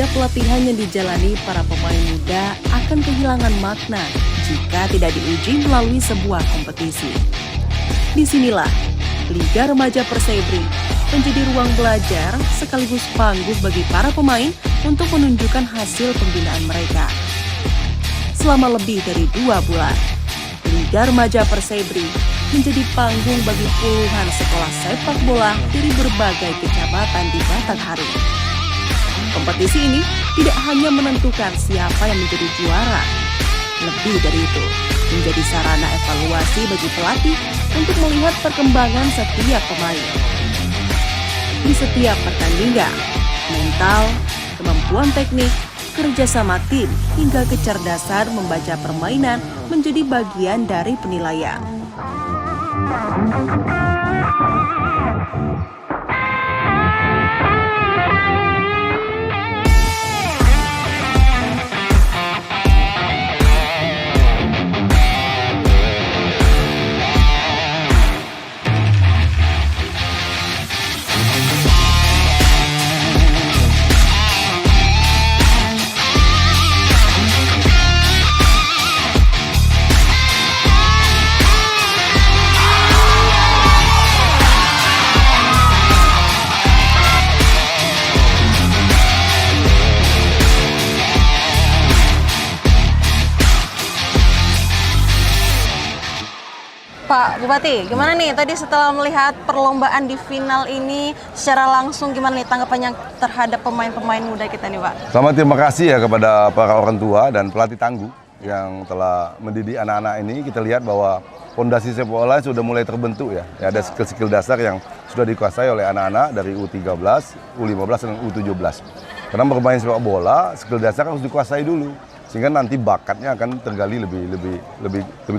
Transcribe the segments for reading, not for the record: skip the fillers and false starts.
setiap pelatihan yang dijalani para pemain muda akan kehilangan makna jika tidak diuji melalui sebuah kompetisi. Disinilah Liga Remaja Persebri menjadi ruang belajar sekaligus panggung bagi para pemain untuk menunjukkan hasil pembinaan mereka. Selama lebih dari 2 bulan, Liga Remaja Persebri menjadi panggung bagi puluhan sekolah sepak bola dari berbagai kecamatan di Batanghari. Kompetisi ini tidak hanya menentukan siapa yang menjadi juara, lebih dari itu, menjadi sarana evaluasi bagi pelatih untuk melihat perkembangan setiap pemain. Di setiap pertandingan, mental, kemampuan teknik, kerjasama tim, hingga kecerdasan membaca permainan menjadi bagian dari penilaian. Pak Bupati, gimana nih tadi setelah melihat perlombaan di final ini secara langsung, gimana nih tanggapannya terhadap pemain-pemain muda kita nih Pak? Sama terima kasih ya kepada para orang tua dan pelatih tangguh yang telah mendidik anak-anak ini. Kita lihat bahwa fondasi sepak bola sudah mulai terbentuk ya. Ada skill-skill dasar yang sudah dikuasai oleh anak-anak dari U13, U15 dan U17. Karena bermain sepak bola, skill dasar harus dikuasai dulu. Sehingga nanti bakatnya akan tergali lebih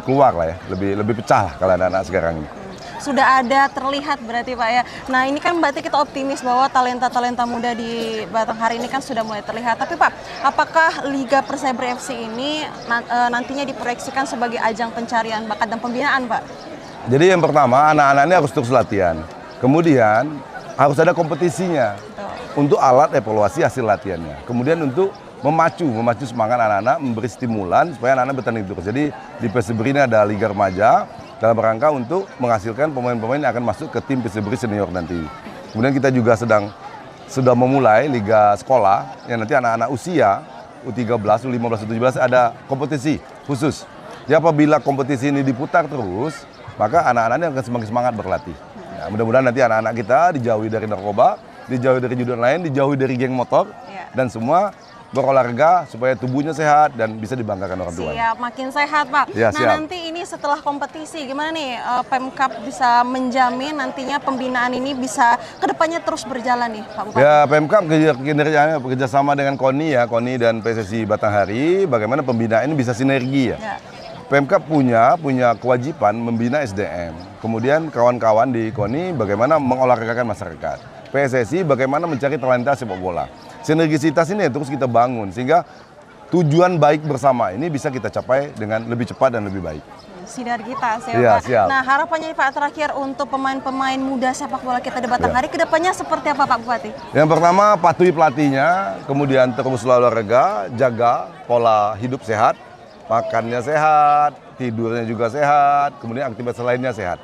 keluar lah ya, lebih pecah lah kalau anak-anak sekarang ini. Sudah ada terlihat berarti Pak ya. Nah ini kan berarti kita optimis bahwa talenta-talenta muda di Batanghari ini kan sudah mulai terlihat. Tapi Pak, apakah Liga Persebri FC ini nantinya diproyeksikan sebagai ajang pencarian bakat dan pembinaan Pak? Jadi yang pertama, anak-anak ini harus terus latihan. Kemudian harus ada kompetisinya. Betul. Untuk alat evaluasi hasil latihannya. Kemudian untuk memacu semangat anak-anak, memberi stimulan supaya anak-anak bertanding terus. Jadi di Persebri ini ada Liga Remaja dalam rangka untuk menghasilkan pemain-pemain yang akan masuk ke tim Persebri senior nanti. Kemudian kita juga sudah memulai Liga Sekolah yang nanti anak-anak usia U13, U15, U17 ada kompetisi khusus. Jadi apabila kompetisi ini diputar terus, maka anak-anak ini akan semakin semangat berlatih. Nah, mudah-mudahan nanti anak-anak kita dijauhi dari narkoba, dijauhi dari judi lain, dijauhi dari geng motor, dan semua berolahraga supaya tubuhnya sehat dan bisa dibanggakan orang tua. Siap, makin sehat Pak. Ya, nah siap. nanti ini setelah kompetisi gimana nih Pemkab bisa menjamin nantinya pembinaan ini bisa kedepannya terus berjalan nih Pak Bupati? Ya, Pemkab kerjasama dengan KONI dan PSSI Batanghari, bagaimana pembinaan ini bisa sinergi ya. Pemkab punya kewajiban membina SDM. Kemudian kawan-kawan di KONI bagaimana mengolahragakan masyarakat. PSSI bagaimana mencari talenta sepak bola. Sinergisitas ini terus kita bangun sehingga tujuan baik bersama ini bisa kita capai dengan lebih cepat dan lebih baik. Sinergitas ya Iya, Pak. siap. Nah harapannya Pak terakhir untuk pemain-pemain muda sepak bola kita di Batanghari kedepannya seperti apa Pak Bupati? Yang pertama patuhi pelatihnya, kemudian terus olahraga, jaga pola hidup sehat, makannya sehat, tidurnya juga sehat, kemudian aktivitas lainnya sehat.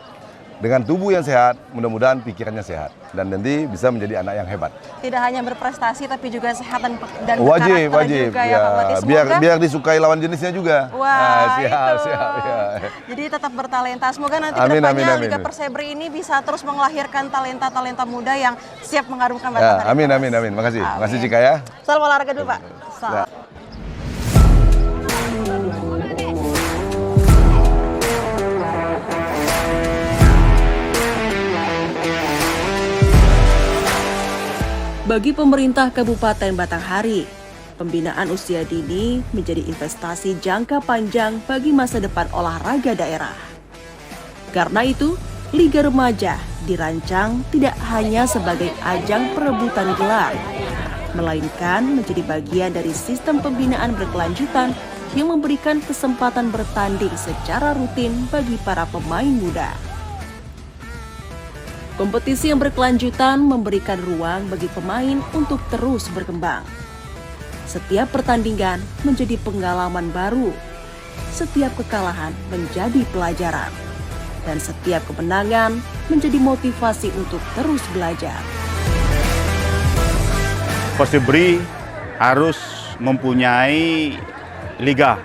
Dengan tubuh yang sehat, mudah-mudahan pikirannya sehat dan nanti bisa menjadi anak yang hebat. Tidak hanya berprestasi tapi juga sehat dan wajib juga ya Pak Bupati. Biar disukai lawan jenisnya juga. Wah, siap, ya. Jadi tetap bertalenta. Semoga nanti kedepannya Liga Persebri ini bisa terus melahirkan talenta-talenta muda yang siap mengharumkan Batanghari. Amin. Makasih Cika ya. Salam olahraga dulu Pak. Salam. Bagi pemerintah Kabupaten Batanghari, pembinaan usia dini menjadi investasi jangka panjang bagi masa depan olahraga daerah. Karena itu, Liga Remaja dirancang tidak hanya sebagai ajang perebutan gelar, melainkan menjadi bagian dari sistem pembinaan berkelanjutan yang memberikan kesempatan bertanding secara rutin bagi para pemain muda. Kompetisi yang berkelanjutan memberikan ruang bagi pemain untuk terus berkembang. Setiap pertandingan menjadi pengalaman baru. Setiap kekalahan menjadi pelajaran. Dan setiap kemenangan menjadi motivasi untuk terus belajar. Persebri harus mempunyai liga.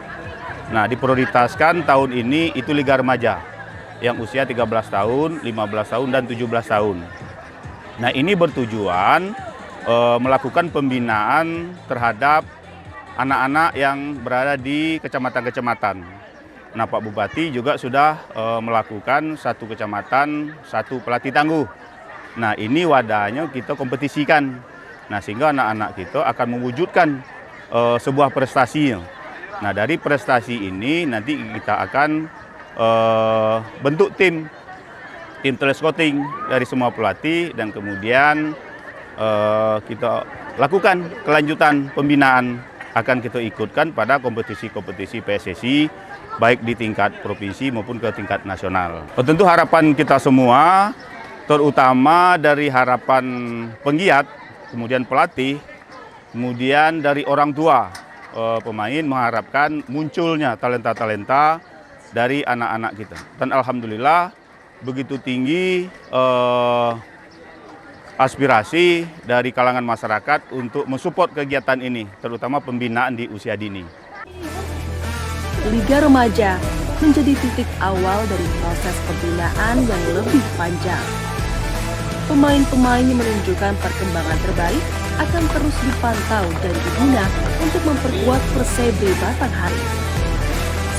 Nah, diprioritaskan tahun ini itu liga remaja yang usia 13 tahun, 15 tahun, dan 17 tahun. Nah, ini bertujuan melakukan pembinaan terhadap anak-anak yang berada di kecamatan-kecamatan. Nah, Pak Bupati juga sudah melakukan satu kecamatan, satu pelatih tangguh. Nah, ini wadahnya kita kompetisikan. Nah, sehingga anak-anak kita akan mewujudkan sebuah prestasi. Nah, dari prestasi ini nanti kita akan bentuk tim telescouting dari semua pelatih, dan kemudian kita lakukan kelanjutan pembinaan, akan kita ikutkan pada kompetisi-kompetisi PSSI baik di tingkat provinsi maupun ke tingkat nasional. Tentu harapan kita semua, terutama dari harapan penggiat, kemudian pelatih, kemudian dari orang tua pemain, mengharapkan munculnya talenta-talenta dari anak-anak kita. Dan alhamdulillah begitu tinggi aspirasi dari kalangan masyarakat untuk mensupport kegiatan ini, terutama pembinaan di usia dini. Liga Remaja menjadi titik awal dari proses pembinaan yang lebih panjang. Pemain-pemain yang menunjukkan perkembangan terbaik akan terus dipantau dan dibina untuk memperkuat Persebri Batanghari.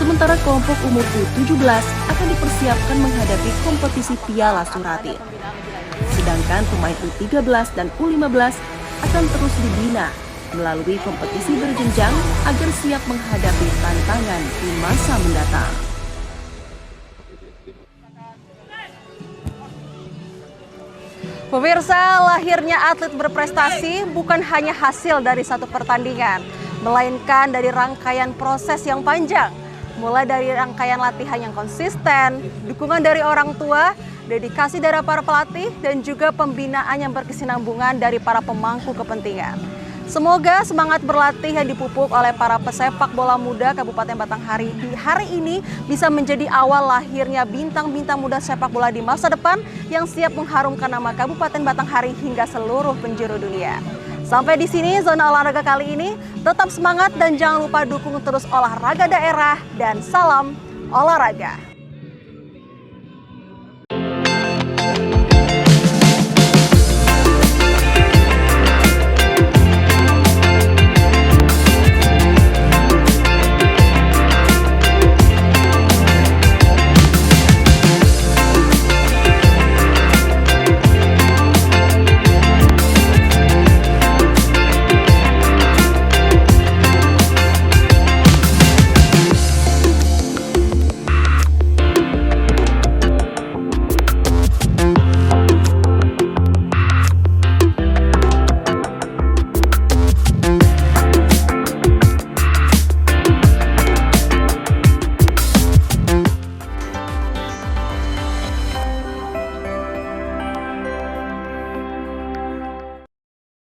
Sementara kelompok umur U17 akan dipersiapkan menghadapi kompetisi Piala Suratin. Sedangkan pemain U13 dan U15 akan terus dibina melalui kompetisi berjenjang agar siap menghadapi tantangan di masa mendatang. Pemirsa, lahirnya atlet berprestasi bukan hanya hasil dari satu pertandingan, melainkan dari rangkaian proses yang panjang. Mulai dari rangkaian latihan yang konsisten, dukungan dari orang tua, dedikasi dari para pelatih, dan juga pembinaan yang berkesinambungan dari para pemangku kepentingan. Semoga semangat berlatih yang dipupuk oleh para pesepak bola muda Kabupaten Batanghari di hari ini bisa menjadi awal lahirnya bintang-bintang muda sepak bola di masa depan yang siap mengharumkan nama Kabupaten Batanghari hingga seluruh penjuru dunia. Sampai di sini zona olahraga kali ini. Tetap semangat dan jangan lupa dukung terus olahraga daerah, dan salam olahraga.